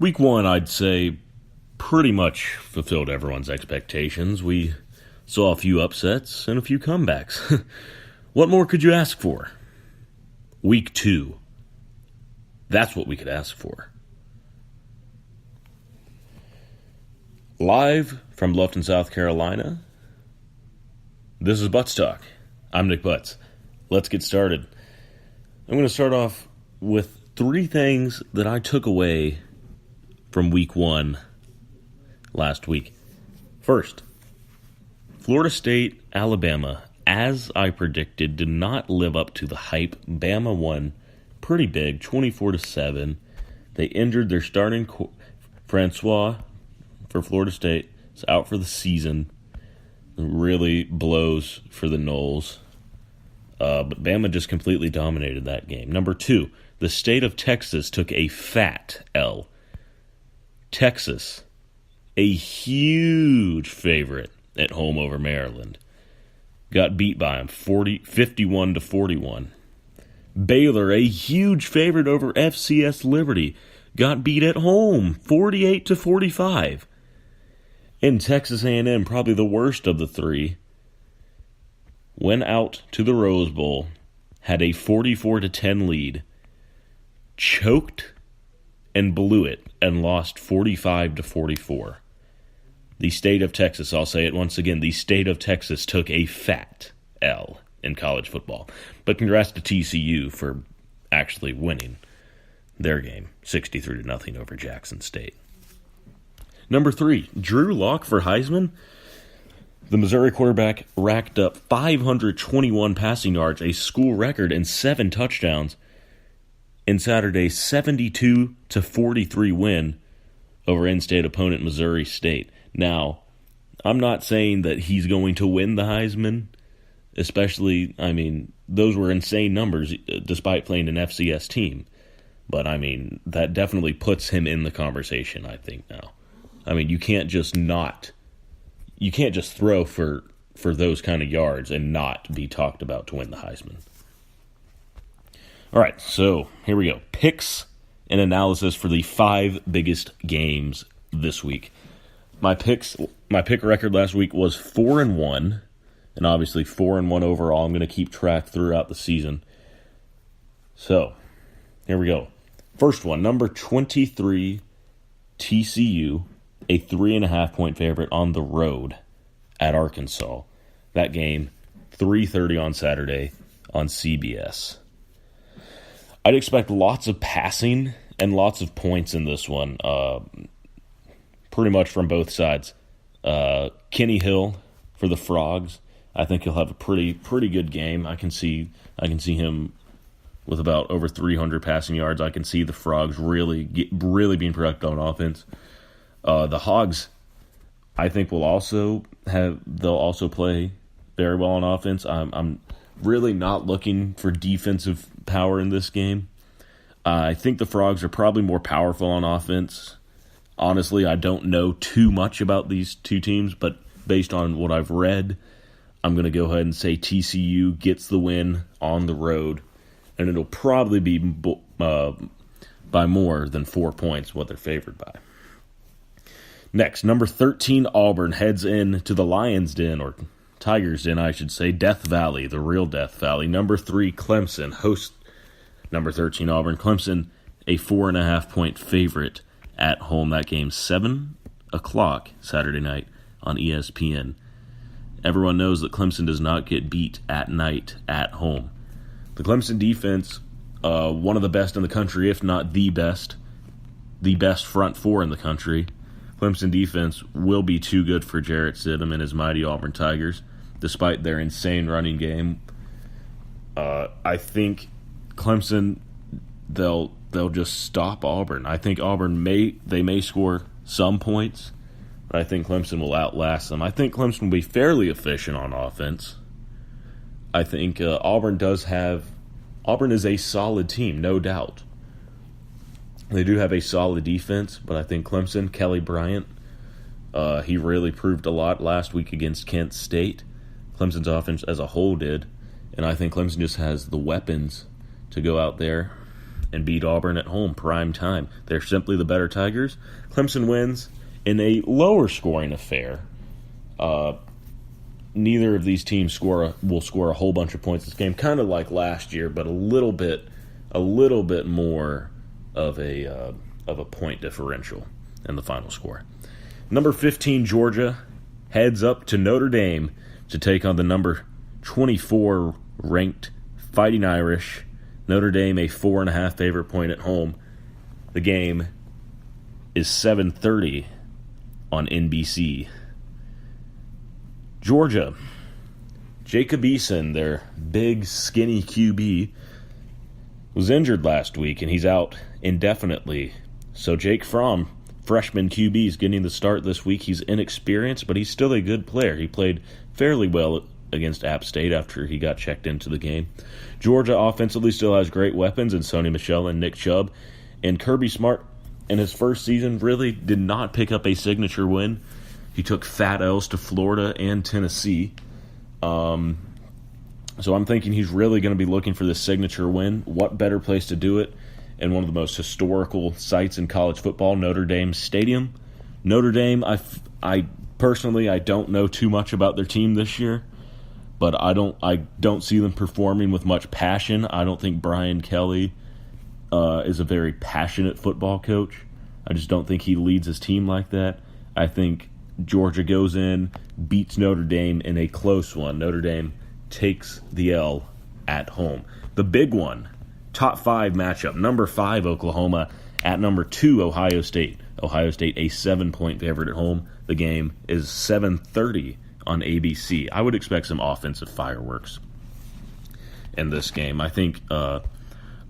Week 1, I'd say, pretty much fulfilled everyone's expectations. We saw a few upsets and a few comebacks. What more could you ask for? Week 2. That's what we could ask for. Live from Bluffton, South Carolina, this is Butts Talk. I'm Nick Butts. Let's get started. I'm going to start off with 3 things that I took away from Week 1 last week. First, Florida State, Alabama, as I predicted, did not live up to the hype. Bama won pretty big, 24-7. They injured their starting Francois for Florida State. It's out for the season. It really blows for the Noles. But Bama just completely dominated that game. Number 2, the state of Texas took a fat L. Texas, a huge favorite at home over Maryland, got beat by them 51-41. Baylor, a huge favorite over FCS Liberty, got beat at home 48-45. And Texas A&M, probably the worst of the 3, went out to the Rose Bowl, had a 44-10 lead, choked and blew it, and lost 45-44. The state of Texas, I'll say it once again, the state of Texas took a fat L in college football. But congrats to TCU for actually winning their game, 63-0 over Jackson State. Number 3, Drew Lock for Heisman. The Missouri quarterback racked up 521 passing yards, a school record, and 7 touchdowns in Saturday's 72-43 win over in-state opponent Missouri State. Now, I'm not saying that he's going to win the Heisman, especially, those were insane numbers despite playing an FCS team. But, that definitely puts him in the conversation, I think, now. You can't just throw for those kind of yards and not be talked about to win the Heisman. All right, so here we go. Picks and analysis for the 5 biggest games this week. My pick record last week was 4-1, and obviously 4-1 overall. I'm going to keep track throughout the season. So, here we go. First one, number 23, TCU, a 3.5-point favorite on the road at Arkansas. That game, 3:30 on Saturday on CBS. I'd expect lots of passing and lots of points in this one, pretty much from both sides. Kenny Hill for the Frogs, I think he'll have a pretty good game. I can see him with about over 300 passing yards. I can see the Frogs really being productive on offense. The Hogs, I think they'll also play very well on offense. I'm really not looking for defensive power in this game. I think the Frogs are probably more powerful on offense. Honestly, I don't know too much about these two teams, but based on what I've read, I'm going to go ahead and say TCU gets the win on the road, and it'll probably be by more than 4 points what they're favored by. Next, number 13, Auburn heads in to the Lions' Den, or Tigers' Den, I should say, Death Valley, the real Death Valley. Number 3, Clemson hosts number 13, Auburn. Clemson, a 4.5-point favorite at home. That game, 7 o'clock Saturday night on ESPN. Everyone knows that Clemson does not get beat at night at home. The Clemson defense, one of the best in the country, if not the best front 4 in the country. Clemson defense will be too good for Jarrett Stidham and his mighty Auburn Tigers, despite their insane running game. I think Clemson, they'll just stop Auburn. I think Auburn may score some points, but I think Clemson will outlast them. I think Clemson will be fairly efficient on offense. I think Auburn is a solid team, no doubt. They do have a solid defense, but I think Clemson, Kelly Bryant, he really proved a lot last week against Kent State. Clemson's offense as a whole did, and I think Clemson just has the weapons to go out there and beat Auburn at home prime time. They're simply the better Tigers. Clemson wins in a lower scoring affair. Neither of these teams will score a whole bunch of points this game, kind of like last year, but a little bit more of a point differential in the final score. Number 15 Georgia heads up to Notre Dame to take on the number 24 ranked Fighting Irish. Notre Dame a 4.5 favorite point at home. The game is 7:30 on NBC. Georgia, Jacob Eason, their big, skinny QB, was injured last week, and he's out indefinitely. So Jake Fromm, freshman QB, is getting the start this week. He's inexperienced, but he's still a good player. He played fairly well against App State after he got checked into the game. Georgia offensively still has great weapons in Sony Michel and Nick Chubb. And Kirby Smart, in his first season, really did not pick up a signature win. He took fat L's to Florida and Tennessee. So I'm thinking he's really going to be looking for this signature win. What better place to do it in one of the most historical sites in college football, Notre Dame Stadium. Notre Dame, I personally don't know too much about their team this year, but I don't see them performing with much passion. I don't think Brian Kelly is a very passionate football coach. I just don't think he leads his team like that. I think Georgia goes in, beats Notre Dame in a close one. Notre Dame takes the L at home. The big one, top 5 matchup. Number 5, Oklahoma at number 2, Ohio State. Ohio State a 7-point favorite at home. The game is 7:30 on ABC. I would expect some offensive fireworks in this game. I think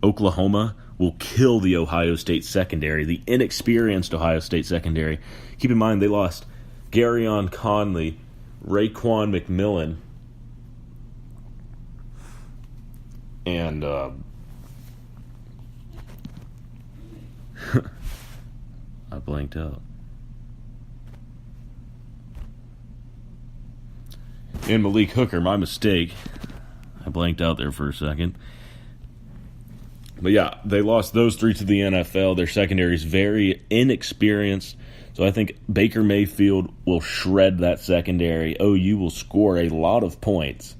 Oklahoma will kill the Ohio State secondary, the inexperienced Ohio State secondary. Keep in mind, they lost Garyon Conley, Raekwon McMillan, and I blanked out. And Malik Hooker, my mistake. I blanked out there for a second. But yeah, they lost those 3 to the NFL. Their secondary is very inexperienced. So I think Baker Mayfield will shred that secondary. OU will score a lot of points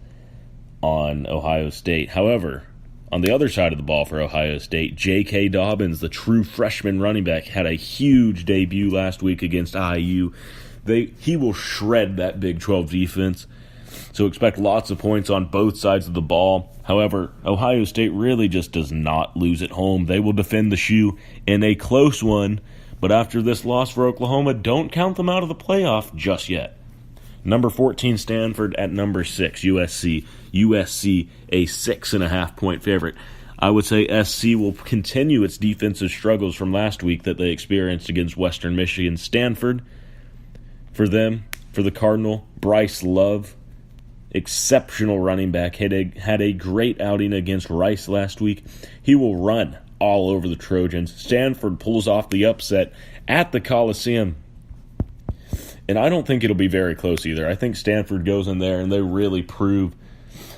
on Ohio State. However, on the other side of the ball for Ohio State, J.K. Dobbins, the true freshman running back, had a huge debut last week against IU. He will shred that Big 12 defense. So expect lots of points on both sides of the ball. However, Ohio State really just does not lose at home. They will defend the shoe in a close one. But after this loss for Oklahoma, don't count them out of the playoff just yet. Number 14, Stanford at number 6, USC. USC, a 6.5 point favorite. I would say SC will continue its defensive struggles from last week that they experienced against Western Michigan. Stanford, for the Cardinal, Bryce Love, exceptional running back, had a great outing against Rice last week. He will run all over the Trojans. Stanford pulls off the upset at the Coliseum. And I don't think it'll be very close either. I think Stanford goes in there and they really prove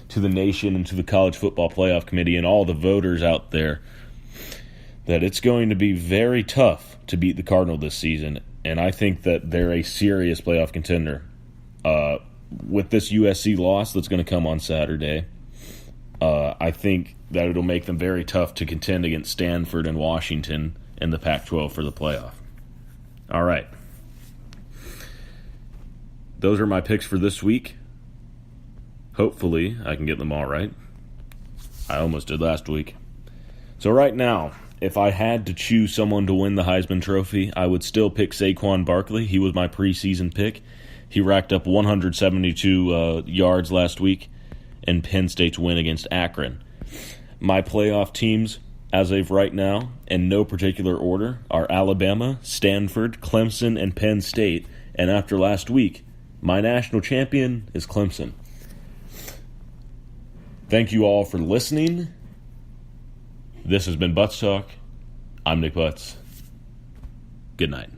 to the nation and to the College Football Playoff Committee and all the voters out there that it's going to be very tough to beat the Cardinal this season. And I think that they're a serious playoff contender. With this USC loss that's going to come on Saturday, I think that it'll make them very tough to contend against Stanford and Washington in the Pac-12 for the playoff. All right. Those are my picks for this week. Hopefully, I can get them all right. I almost did last week. So right now, if I had to choose someone to win the Heisman Trophy, I would still pick Saquon Barkley. He was my preseason pick. He racked up 172 yards last week in Penn State's win against Akron. My playoff teams, as of right now, in no particular order, are Alabama, Stanford, Clemson, and Penn State. And after last week, my national champion is Clemson. Thank you all for listening. This has been Butts Talk. I'm Nick Butts. Good night.